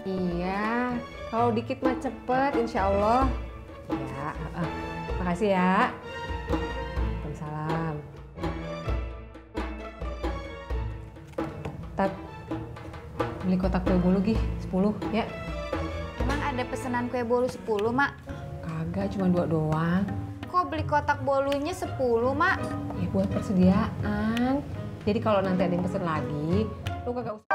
Iya, kalau dikit mah cepet, insya Allah. Ya, makasih ya. Waalaikumsalam. Tat, beli kotak kue bolu gih, 10 ya. Emang ada pesanan kue bolu 10, Mak? Kagak, cuma 2 doang. Kok beli kotak bolunya 10, Mak? Ya buat persediaan. Jadi kalau nanti ada yang pesen lagi, lu kagak usah.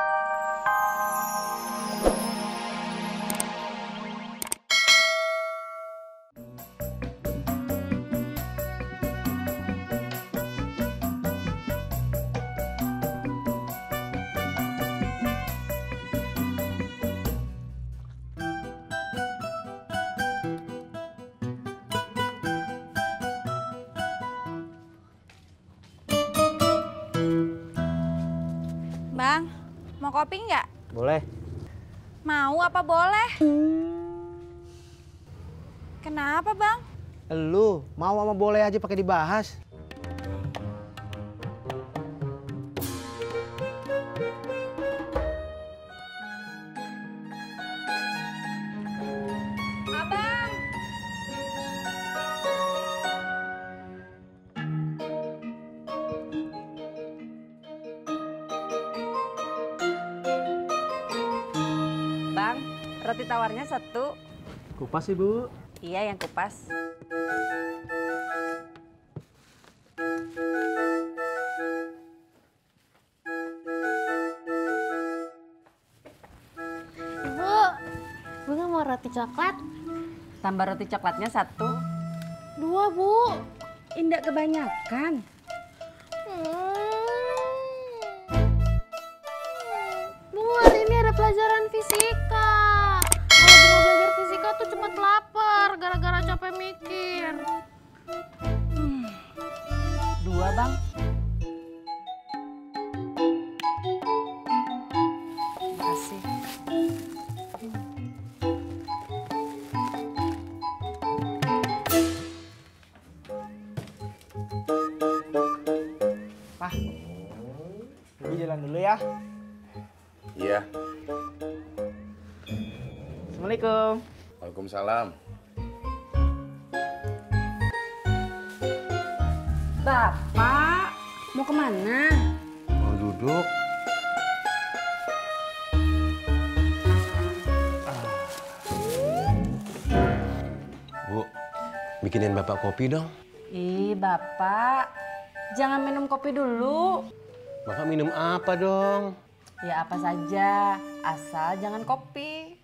Bang, mau kopi nggak? Boleh. Mau apa boleh? Kenapa, Bang? Lu mau sama boleh aja pakai dibahas. Abang! Bang, roti tawarnya 1. Kupas Ibu. Iya, yang kupas. Ibu nggak mau roti coklat? Tambah roti coklatnya 1. 2, Bu. Indah kebanyakan. Bu, hari ini ada pelajaran fisika. Kalau belum belajar fisika tuh cepet lapar gara-gara capek mikir. 2, Bang. Makasih. Pak, Ibu jalan dulu ya. Iya, Assalamualaikum. waalaikumsalam. Bapak, mau kemana? Mau duduk? Bu, bikinin Bapak kopi dong. Ih, Bapak. Jangan minum kopi dulu. Bapak minum apa dong? Ya apa saja, asal jangan kopi.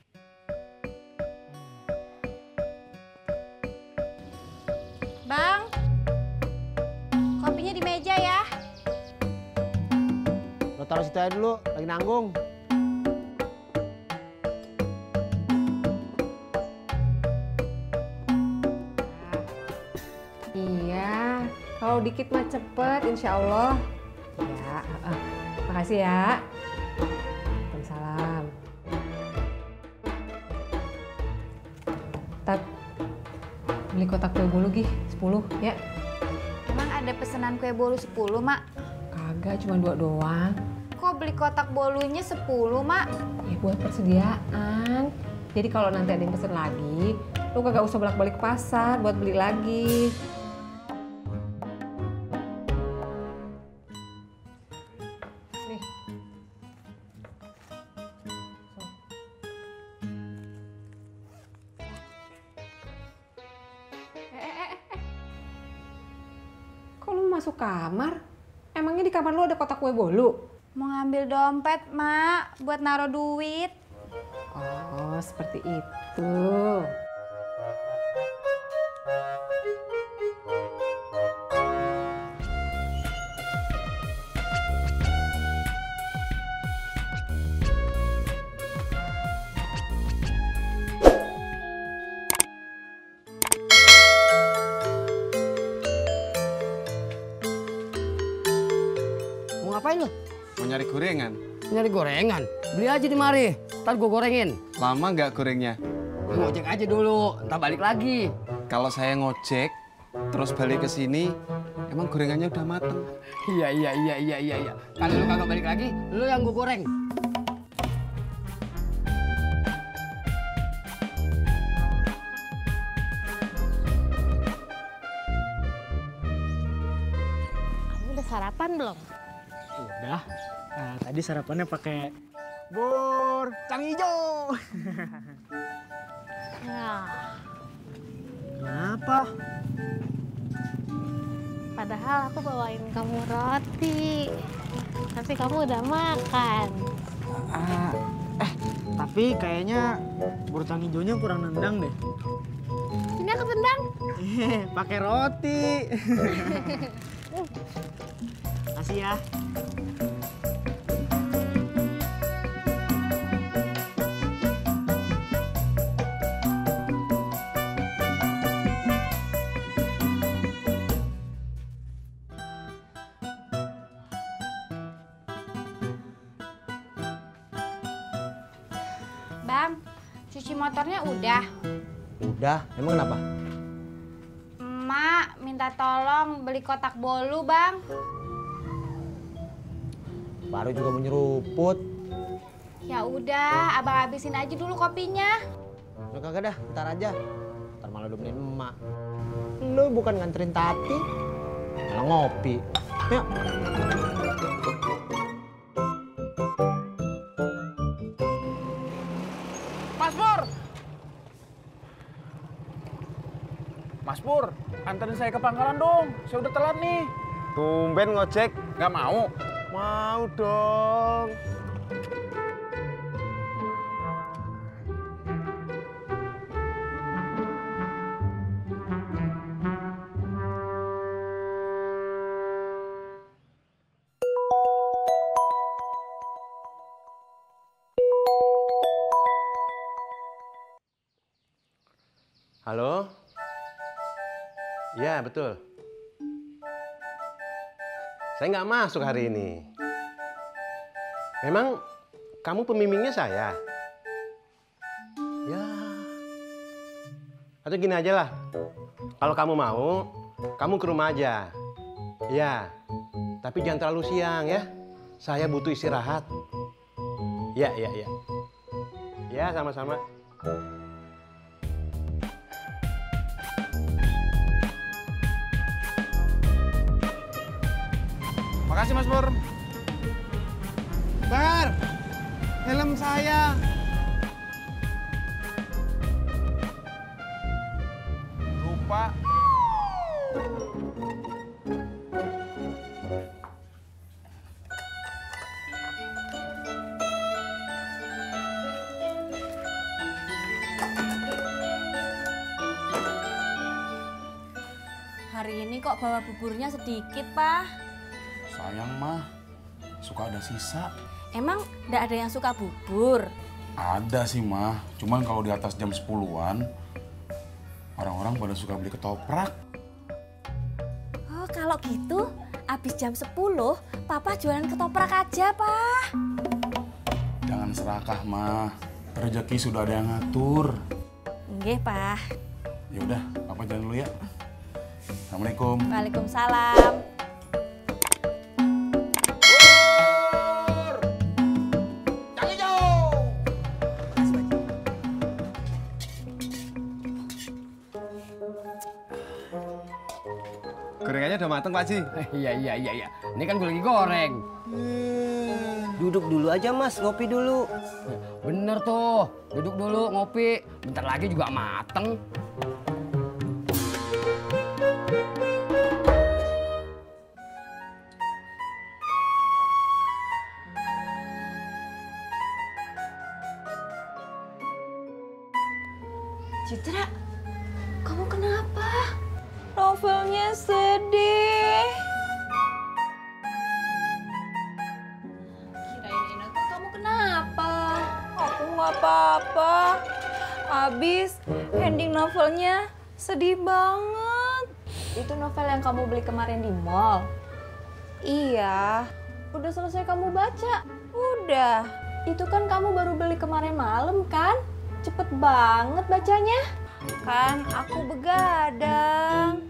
Bang, kopinya di meja ya. Lo taruh situ aja dulu, lagi nanggung. Iya, kalau dikit mah cepet, insya Allah. Ya, makasih ya. Waalaikumsalam. Tat, beli kotak kue bolu gih, 10 ya. Emang ada pesanan kue bolu 10, Mak? Kagak, cuma 2 doang. Kok beli kotak bolunya 10, Mak? Ya buat persediaan. Jadi kalau nanti ada yang pesen lagi, lu kagak usah bolak-balik ke pasar buat beli lagi. Nih. Kok lu masuk kamar? Emangnya di kamar lu ada kotak kue bolu? Mau ngambil dompet, Mak, buat naruh duit. Oh, seperti itu. Mau ngapain lu? Mau nyari gorengan. Nyari gorengan? Beli aja di mari, ntar gue gorengin. Lama nggak gorengnya? Ngojek aja dulu, ntar balik lagi. Kalau saya ngojek, terus balik ke sini, emang gorengannya udah mateng. Iya. Kalau lu kagak balik lagi, lu yang gue goreng. Udah sarapan belum? Udah. Nah, tadi sarapannya pakai bur cang hijau. Ya, Kenapa? padahal aku bawain kamu roti. Tapi kamu udah makan. Tapi kayaknya bur cang hijaunya kurang nendang deh. Ini aku tendang. Pakai roti. Kasih ya. Bang, cuci motornya udah. Udah, emang kenapa? Emak minta tolong beli kotak bolu, Bang. Baru juga menyeruput. Ya udah, abang habisin aja dulu kopinya. Lu kagak dah, ntar aja. Ntar malah nemenin emak. Lu bukan nganterin Tati, malah ngopi. Yuk. Mas Pur! Mas Pur, anterin saya ke pangkalan dong. Saya udah telat nih. Tumben ngojek. Nggak mau? Mau dong. Halo? Ya, betul. Saya nggak masuk hari ini. Memang kamu pembimbingnya saya? Ya. Atau gini aja lah. Kalau kamu mau, kamu ke rumah aja. Ya. Tapi jangan terlalu siang ya. Saya butuh istirahat. Ya. Ya, sama-sama. Makasih Mas Pur. Bar, helm saya. Lupa. Hari ini kok bawa buburnya sedikit, Pak? Sayang mah, suka ada sisa. Emang nggak ada yang suka bubur? Ada sih mah, cuman kalau di atas jam 10-an, orang-orang pada suka beli ketoprak. Oh, kalau gitu, abis jam 10, Papa jualan ketoprak aja, Pak. Jangan serakah mah, rezeki sudah ada yang ngatur. Nggih, Pak. Ya udah, Papa jalan dulu ya. Assalamualaikum. Waalaikumsalam. Gorengannya udah mateng Pak Ji. Iya. Ini kan gue lagi goreng. Duduk dulu aja Mas, ngopi dulu. Bener tuh, duduk dulu ngopi. Bentar lagi juga mateng. Citra, kamu kenapa? Novelnya sedih. Kirain Ineke kamu kenapa? Aku nggak apa-apa. Habis ending novelnya sedih banget. Itu novel yang kamu beli kemarin di mall? Iya. Udah selesai kamu baca? Udah. Itu kan kamu baru beli kemarin malam kan? Cepet banget bacanya. Kan aku begadang.